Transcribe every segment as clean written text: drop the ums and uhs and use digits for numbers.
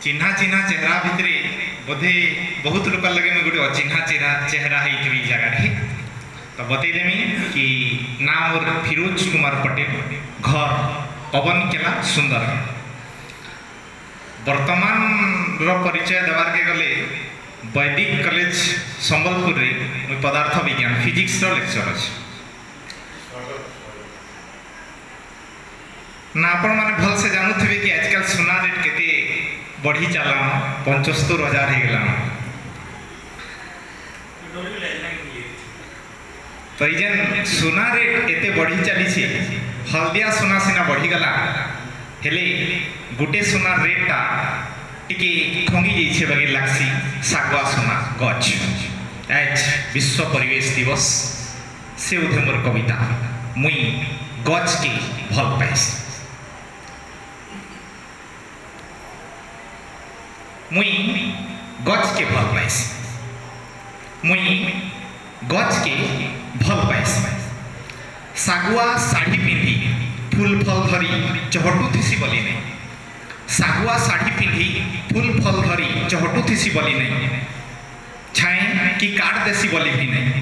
चिन्हा चिन्हा चेहरा भितरे बोधे बहुत लोक लगे मैं गोटे अचिन्हा चेहरा होती जगह तो बतईदेमी कि ना मोर फिरोज कुमार पटेल घर पवन केला सुंदर वर्तमान परिचय देवार के गले वैदिक कॉलेज संबलपुर रे पदार्थ विज्ञान फिजिक्स लेक्चर अच्छे ना आपण मैंने भल से जानुवे कि आजकल सुना रेट केते बढ़ी चलान 75,000 हो गलान तो ये सुना रेट एते बढ़ी चली हल्दिया सुना सीना बढ़ीगला हेले गोटे सुना रेटा टी खंगी जाइए बाकी लगसी सागुआ सुना गच आज विश्व परिवेश दिवस से उधे मोर कविता मुई गच के भल पाइस मुई गच के भल पाइस मुई गच के भल पाइस सागुआ साड़ी पिंधि फूल फल धरी चहटू थीसी बोली नहीं सागुआ साड़ी पिंधि फूल फल धरी चहटू थीसी बोली नहीं छाए कि काट देसी बोली भी नहीं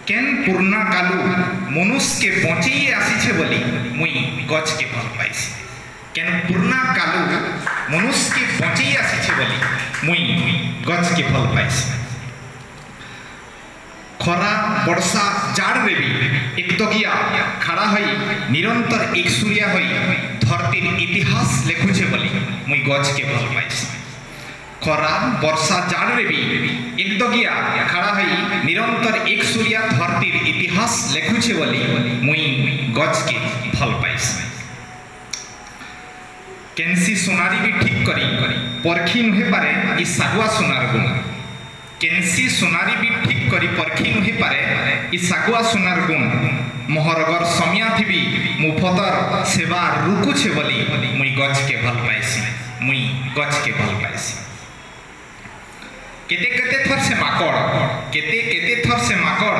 केन पुरना कालू मनुष्य के बचे आसी बोली मुई गच के भल पाइस केन पुरना कालू मनुष्य के बचे आसी बोली मुई गच के भल पाइस खरा वर्षा जाड़ रे भी एक तकिया खड़ा होई निरंतर एक सूर्या होई धरतीर इतिहास लेखुछे बोली मुई गच के भल पाइस खरा वर्षा जाड़ रे भी एक तकिया खड़ा होई निरंतर एक सूर्या धरतीर इतिहास लेखुछे बोली मुई गच के भल पाइस केनसी सोनारी भी ठीक करी परखी नुहे पारे ई सागुआ सोनार गुण केनसी सोनारी भी ठीक करी परखी नुहे पारे ई सागुआ सोनार गुण मोहरगर समिया थी मुफतर सेवा रुकुछे बोली मुई गच के भल पाइसी मुई गच के भल पाइसी केते केते थर से माकड़ केते केते थर से माकड़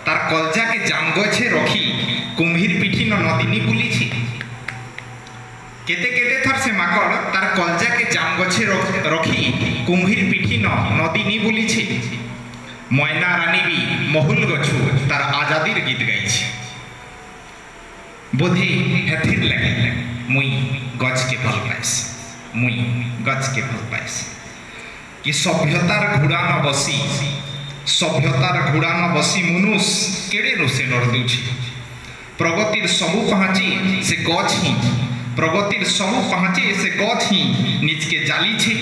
तार कलजा के जाम गछे रखी कुम्भीर पिठी नदिनी बुली छी केते केते थर से माकड़ तार कलजा के जाम गछे रखी कुम्भीर पिठी नदिनी बुली छी मैना रानी भी महुल गछु तार आजादीर गीत गाई छी बोधे हेथिर लगे मुई गच के भल पाइस मुई गच के भल पाइस कि सभ्यतार घुड़ा न बसी सभ्यतार घुड़ा न बसी मनुष्य केड़े रोसे नड़ दूची प्रगतिर सबू पहुँची से गच ही प्रगतिर सबू पहुँचे से गच ही निज के जाली छी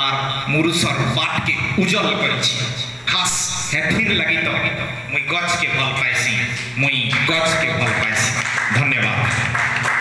आर मुरुसर बाट के उजल करी छी खास हेथिर लगी तो मुई गच के भल पाइसी